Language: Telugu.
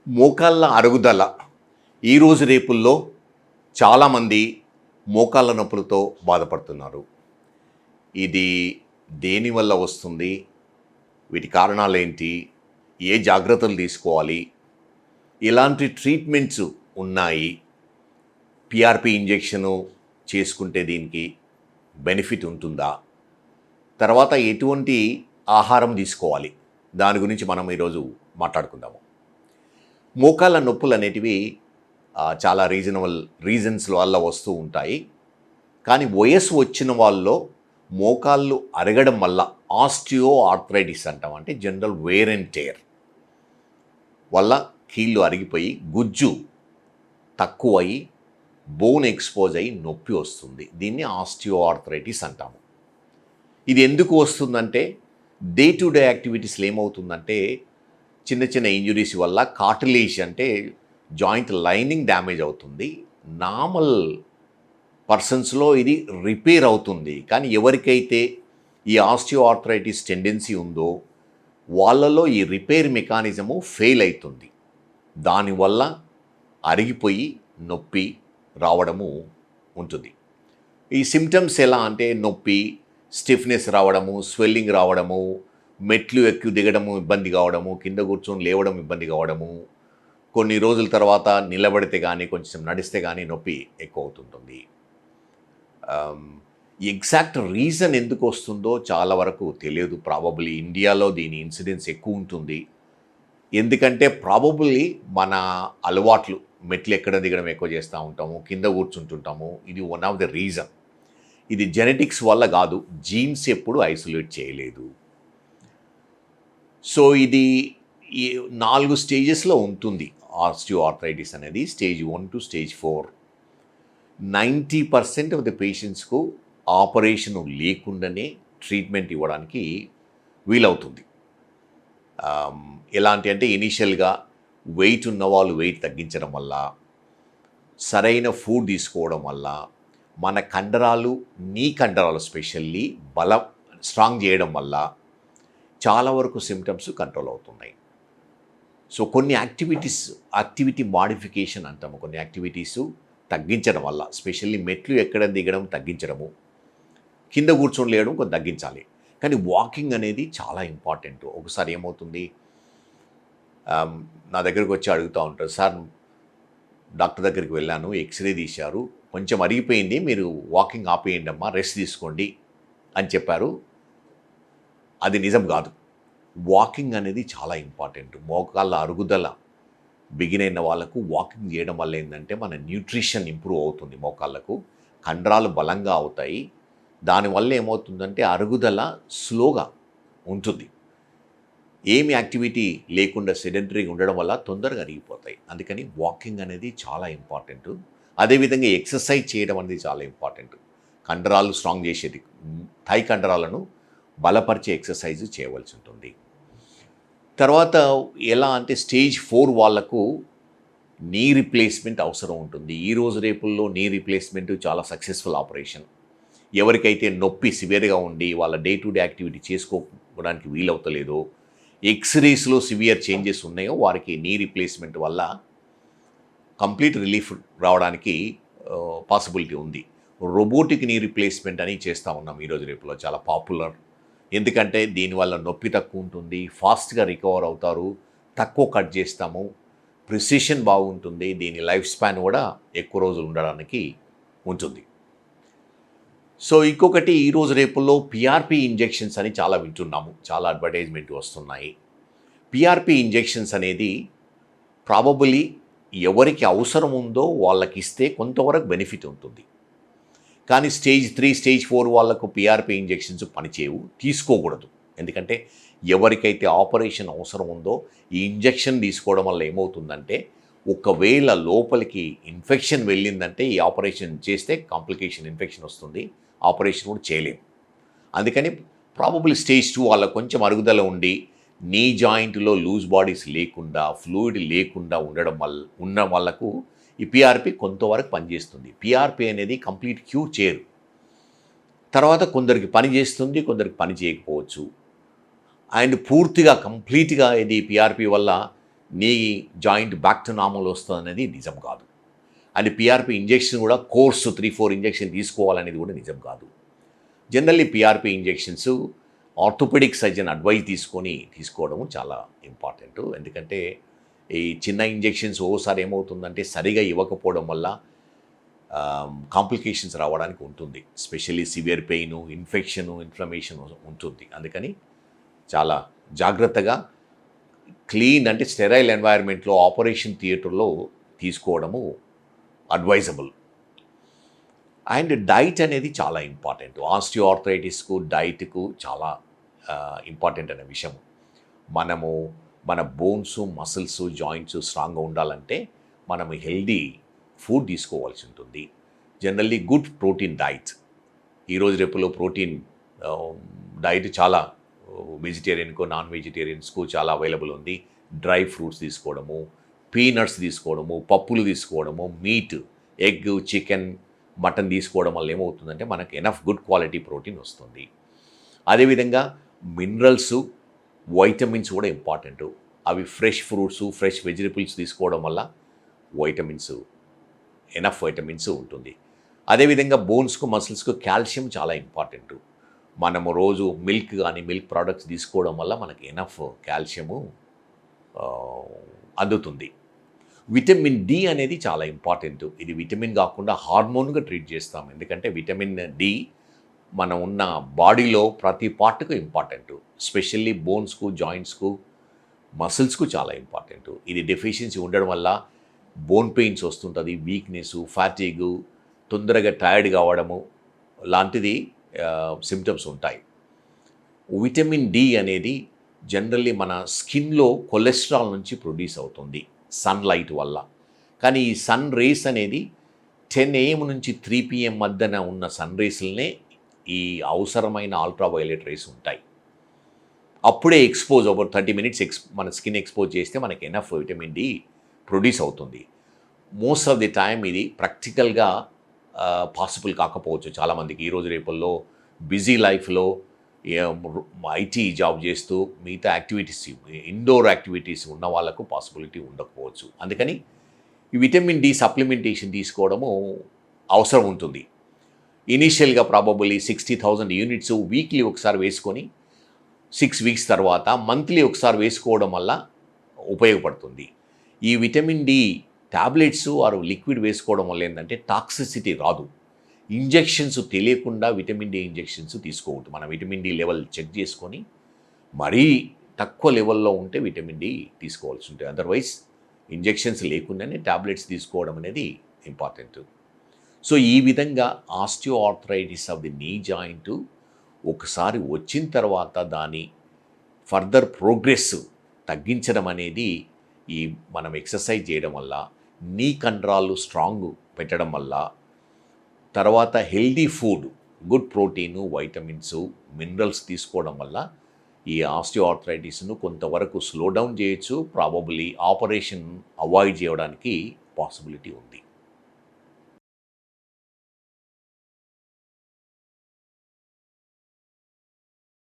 మోకాళ్ళ అరుగుదల ఈరోజు రేపుల్లో చాలామంది మోకాళ్ళ నొప్పులతో బాధపడుతున్నారు. ఇది దేనివల్ల వస్తుంది? వీటి కారణాలేంటి? ఏ జాగ్రత్తలు తీసుకోవాలి? ఎలాంటి ట్రీట్మెంట్స్ ఉన్నాయి? పిఆర్పి ఇంజెక్షను చేసుకుంటే దీనికి బెనిఫిట్ ఉంటుందా? తర్వాత ఎటువంటి ఆహారం తీసుకోవాలి? దాని గురించి మనం ఈరోజు మాట్లాడుకుందాము. మోకాళ్ళ నొప్పులు అనేటివి చాలా రీజన్స్ వల్ల వస్తూ ఉంటాయి. కానీ వయస్సు వచ్చిన వాళ్ళలో మోకాళ్ళు అరగడం వల్ల ఆస్టియో ఆర్థరైటిస్ అంటాం. అంటే జనరల్ వేర్ అండ్ టేర్ వల్ల కీళ్ళు అరిగిపోయి గుజ్జు తక్కువయి బోన్ ఎక్స్పోజ్ అయ్యి నొప్పి వస్తుంది. దీన్ని ఆస్టియో ఆర్థరైటిస్ అంటాము. ఇది ఎందుకు వస్తుందంటే డే టు డే యాక్టివిటీస్లో ఏమవుతుందంటే చిన్న చిన్న ఇంజురీస్ వల్ల కార్టిలేజ్ అంటే జాయింట్ లైనింగ్ డ్యామేజ్ అవుతుంది. నార్మల్ పర్సన్స్లో ఇది రిపేర్ అవుతుంది. కానీ ఎవరికైతే ఈ ఆస్టియో ఆర్థరైటిస్ టెండెన్సీ ఉందో వాళ్ళలో ఈ రిపేర్ మెకానిజము ఫెయిల్ అవుతుంది. దానివల్ల అరిగిపోయి నొప్పి రావడము ఉంటుంది. ఈ సిమ్టమ్స్ ఎలా అంటే నొప్పి, స్టిఫ్నెస్ రావడము, స్వెల్లింగ్ రావడము, మెట్లు ఎక్కి దిగడము ఇబ్బంది కావడము, కింద కూర్చొని లేవడం ఇబ్బంది కావడము, కొన్ని రోజుల తర్వాత నిలబడితే కానీ కొంచెం నడిస్తే కానీ నొప్పి ఎక్కువ అవుతుంటుంది. ఎగ్జాక్ట్ రీజన్ ఎందుకు వస్తుందో చాలా వరకు తెలియదు. ప్రాబబ్లీ ఇండియాలో దీని ఇన్సిడెన్స్ ఎక్కువ ఉంటుంది. ఎందుకంటే ప్రాబబ్లీ మన అలవాట్లు మెట్లు ఎక్కడ దిగడం ఎక్కువ చేస్తూ ఉంటాము, కింద కూర్చుంటుంటాము. ఇది వన్ ఆఫ్ ద రీజన్. ఇది జెనెటిక్స్ వల్ల కాదు, జీన్స్ ఎప్పుడు ఐసోలేట్ చేయలేదు. సో ఇది ఈ 4 స్టేజెస్లో ఉంటుంది ఆస్టియో ఆర్థరైటిస్ అనేది. Stage 1 to stage 4. 90% of the పేషెంట్స్కు ఆపరేషన్ లేకుండానే ట్రీట్మెంట్ ఇవ్వడానికి వీలవుతుంది. ఎలాంటి అంటే ఇనీషియల్గా వెయిట్ ఉన్న వాళ్ళు వెయిట్ తగ్గించడం వల్ల, సరైన ఫుడ్ తీసుకోవడం వల్ల, మన కండరాలు నీ కండరాలు స్పెషల్లీ స్ట్రాంగ్ చేయడం వల్ల చాలా వరకు సిమ్టమ్స్ కంట్రోల్ అవుతున్నాయి. సో కొన్ని యాక్టివిటీ మాడిఫికేషన్ అంటాము. కొన్ని యాక్టివిటీసు తగ్గించడం వల్ల, స్పెషల్లీ మెట్లు ఎక్కడ దిగడం తగ్గించడము, కింద కూర్చొని లేయడం కొంచెం తగ్గించాలి. కానీ వాకింగ్ అనేది చాలా ఇంపార్టెంట్. ఒకసారి ఏమవుతుంది, నా దగ్గరకు వచ్చి అడుగుతూ ఉంటారు, సార్ డాక్టర్ దగ్గరికి వెళ్ళాను, ఎక్స్రే తీశారు, కొంచెం అరిగిపోయింది, మీరు వాకింగ్ ఆపేయండి అమ్మా, రెస్ట్ తీసుకోండి అని చెప్పారు. అది నిజం కాదు. వాకింగ్ అనేది చాలా ఇంపార్టెంట్. మోకాళ్ళ అరుగుదల బిగిన్ అయిన వాళ్ళకు వాకింగ్ చేయడం వల్ల ఏంటంటే మన న్యూట్రిషన్ ఇంప్రూవ్ అవుతుంది, మోకాళ్ళకు కండరాలు బలంగా అవుతాయి. దానివల్ల ఏమవుతుందంటే అరుగుదల స్లోగా ఉంటుంది. ఏమి యాక్టివిటీ లేకుండా సెడెంటరీగా ఉండడం వల్ల తొందరగా అరిగిపోతాయి. అందుకని వాకింగ్ అనేది చాలా ఇంపార్టెంట్. అదేవిధంగా ఎక్సర్సైజ్ చేయడం అనేది చాలా ఇంపార్టెంట్. కండరాలు స్ట్రాంగ్ చేసేది, థై కండరాలను బలపరిచే ఎక్సర్సైజ్ చేయవలసి ఉంటుంది. తర్వాత ఎలా అంటే స్టేజ్ 4 వాళ్లకు నీ రిప్లేస్మెంట్ అవసరం ఉంటుంది. ఈరోజు రేపుల్లో నీ రిప్లేస్మెంట్ చాలా సక్సెస్ఫుల్ ఆపరేషన్. ఎవరికైతే నొప్పి సివియర్గా ఉండి వాళ్ళ డే టు డే యాక్టివిటీ చేసుకోవడానికి వీలవుతలేదో, ఎక్స్రేస్లో సివియర్ చేంజెస్ ఉన్నాయో వారికి నీ రిప్లేస్మెంట్ వల్ల కంప్లీట్ రిలీఫ్ రావడానికి పాసిబిలిటీ ఉంది. రోబోటిక్ నీ రిప్లేస్మెంట్ అని చేస్తూ ఉన్నాం ఈరోజు రేపులో, చాలా పాపులర్. ఎందుకంటే దీనివల్ల నొప్పి తక్కువ ఉంటుంది, ఫాస్ట్గా రికవర్ అవుతారు, తక్కువ కట్ చేస్తాము, ప్రిసిషన్ బాగుంటుంది, దీని లైఫ్ స్పాన్ కూడా ఎక్కువ రోజులు ఉండడానికి ఉంటుంది. సో ఇంకొకటి ఈరోజు రేపుల్లో పిఆర్పి ఇంజెక్షన్స్ అని చాలా వింటున్నాము, చాలా అడ్వర్టైజ్మెంట్ వస్తున్నాయి. పిఆర్పి ఇంజెక్షన్స్ అనేది ప్రాబబులీ ఎవరికి అవసరం ఉందో వాళ్ళకి ఇస్తే కొంతవరకు బెనిఫిట్ ఉంటుంది. కానీ స్టేజ్ 3, స్టేజ్ 4 వాళ్ళకు పిఆర్పి ఇంజెక్షన్స్ పనిచేయవు, తీసుకోకూడదు. ఎందుకంటే ఎవరికైతే ఆపరేషన్ అవసరం ఉందో ఈ ఇంజెక్షన్ తీసుకోవడం వల్ల ఏమవుతుందంటే ఒకవేళ లోపలికి ఇన్ఫెక్షన్ వెళ్ళిందంటే ఈ ఆపరేషన్ చేస్తే కాంప్లికేషన్, ఇన్ఫెక్షన్ వస్తుంది, ఆపరేషన్ కూడా చేయలేము. అందుకని ప్రాబబ్లీ స్టేజ్ 2 వాళ్ళకు కొంచెం అరుగుదల ఉండి నీ జాయింట్లో లూజ్ బాడీస్ లేకుండా, ఫ్లూయిడ్ లేకుండా ఉన్న వాళ్ళకు ఈ పిఆర్పి కొంతవరకు పనిచేస్తుంది. పిఆర్పి అనేది కంప్లీట్ క్యూర్ చేయరు. తర్వాత కొందరికి పని చేస్తుంది, కొందరికి పని చేయకపోవచ్చు. అండ్ పూర్తిగా కంప్లీట్గా ఇది పిఆర్పి వల్ల knee joint back to normal వస్తుంది అనేది నిజం కాదు. అండ్ పిఆర్పి ఇంజెక్షన్ కూడా కోర్సు 3-4 ఇంజెక్షన్ తీసుకోవాలనేది కూడా నిజం కాదు. Generally PRP injections orthopedic surgeon advice తీసుకోవడం చాలా ఇంపార్టెంట్. ఎందుకంటే ఈ చిన్న ఇంజెక్షన్స్ ఓసారి ఏమవుతుందంటే సరిగా ఇవ్వకపోవడం వల్ల కాంప్లికేషన్స్ రావడానికి ఉంటుంది. స్పెషల్లీ సివియర్ పెయిన్, ఇన్ఫ్లమేషన్ ఉంటుంది. అందుకని చాలా జాగ్రత్తగా క్లీన్ అంటే స్టెరైల్ ఎన్వైర్న్మెంట్లో ఆపరేషన్ థియేటర్లో తీసుకోవడము అడ్వైజబుల్. అండ్ డైట్ అనేది చాలా ఇంపార్టెంట్. ఆస్టియోఆర్థరైటిస్కు డైట్కు చాలా ఇంపార్టెంట్ అనే విషయం. మనము మన బోన్స్, మసిల్స్, జాయింట్స్ స్ట్రాంగ్గా ఉండాలంటే మనం హెల్దీ ఫుడ్ తీసుకోవాల్సి ఉంటుంది. Generally good protein diet. ఈరోజు రేపులో ప్రోటీన్ డైట్ చాలా వెజిటేరియన్కు, నాన్ వెజిటేరియన్స్కు చాలా అవైలబుల్ ఉంది. డ్రై ఫ్రూట్స్ తీసుకోవడము, పీనట్స్ తీసుకోవడము, పప్పులు తీసుకోవడము, మీట్, ఎగ్, చికెన్, మటన్ తీసుకోవడం వల్ల ఏమవుతుందంటే మనకు ఎనఫ్ గుడ్ క్వాలిటీ ప్రోటీన్ వస్తుంది. అదేవిధంగా మినరల్స్, వైటమిన్స్ కూడా ఇంపార్టెంట్. అవి ఫ్రెష్ ఫ్రూట్స్, ఫ్రెష్ వెజిటబుల్స్ తీసుకోవడం వల్ల ఎనఫ్ వైటమిన్స్ ఉంటుంది. అదేవిధంగా బోన్స్కు, మసిల్స్కు కాల్షియం చాలా ఇంపార్టెంట్. మనము రోజు మిల్క్ కానీ మిల్క్ ప్రోడక్ట్స్ తీసుకోవడం వల్ల మనకి ఎనఫ్ కాల్షియము అందుతుంది. విటమిన్ డి అనేది చాలా ఇంపార్టెంట్. ఇది విటమిన్ కాకుండా హార్మోన్గా ట్రీట్ చేస్తాం. ఎందుకంటే విటమిన్ డి మనం ఉన్న బాడీలో ప్రతి పార్ట్కు ఇంపార్టెంట్. స్పెషల్లీ బోన్స్కు, జాయింట్స్కు, మసిల్స్కు చాలా ఇంపార్టెంట్. ఇది డెఫిషియన్సీ ఉండడం వల్ల బోన్ పెయిన్స్ వస్తుంటుంది, వీక్నెస్, ఫ్యాటిగ్, తొందరగా టైర్డ్ కావడము లాంటిది సిమ్టమ్స్ ఉంటాయి. విటమిన్ డి అనేది జనరల్లీ మన స్కిన్లో కొలెస్ట్రాల్ నుంచి ప్రొడ్యూస్ అవుతుంది సన్లైట్ వల్ల. కానీ ఈ సన్ రేస్ అనేది 10 AM నుంచి 3 PM మధ్యన ఉన్న సన్ రేస్లనే ఈ అవసరమైన అల్ట్రావైలెట్ రేస్ ఉంటాయి. అప్పుడే ఎక్స్పోజ్ ఓవర్ 30 minutes మన స్కిన్ ఎక్స్పోజ్ చేస్తే మనకి ఎనఫ్ విటమిన్ డి ప్రొడ్యూస్ అవుతుంది. మోస్ట్ ఆఫ్ ది టైమ్ ఇది ప్రాక్టికల్గా పాసిబుల్ కాకపోవచ్చు చాలామందికి. ఈరోజు రేపుల్లో బిజీ లైఫ్లో ఐటీ జాబ్ చేస్తూ మిగతా యాక్టివిటీస్, ఇండోర్ యాక్టివిటీస్ ఉన్న వాళ్ళకు పాసిబిలిటీ ఉండకపోవచ్చు. అందుకని ఈ విటమిన్ డి సప్లిమెంటేషన్ తీసుకోవడము అవసరం ఉంటుంది. ఇనీషియల్గా ప్రాబబుల్లీ 60,000 యూనిట్స్ వీక్లీ ఒకసారి వేసుకొని 6 weeks తర్వాత మంత్లీ ఒకసారి వేసుకోవడం వల్ల ఉపయోగపడుతుంది. ఈ vitamin D tablets or liquid వేసుకోవడం వల్ల ఏంటంటే టాక్సిసిటీ రాదు. ఇంజెక్షన్స్ తెలియకుండా విటమిన్ డి ఇంజెక్షన్స్ తీసుకోవద్దు. మన విటమిన్ డి లెవెల్ చెక్ చేసుకొని మరీ తక్కువ లెవెల్లో ఉంటే విటమిన్ డి తీసుకోవాల్సి ఉంటుంది. అదర్వైజ్ ఇంజెక్షన్స్ లేకుండానే టాబ్లెట్స్ తీసుకోవడం అనేది ఇంపార్టెంట్. సో ఈ విధంగా osteoarthritis of the knee joint ఒకసారి వచ్చిన తర్వాత దాని ఫర్దర్ ప్రోగ్రెస్ తగ్గించడం అనేది ఈ మనం ఎక్సర్సైజ్ చేయడం వల్ల, నీ కండరాలు స్ట్రాంగ్ పెట్టడం వల్ల, తర్వాత healthy food, good protein, vitamins, minerals తీసుకోవడం వల్ల ఈ ఆస్టియోఆర్థరైటిస్ను కొంతవరకు స్లో డౌన్ చేయొచ్చు. ప్రాబబ్లీ ఆపరేషన్ అవాయిడ్ చేయడానికి పాసిబిలిటీ ఉంది.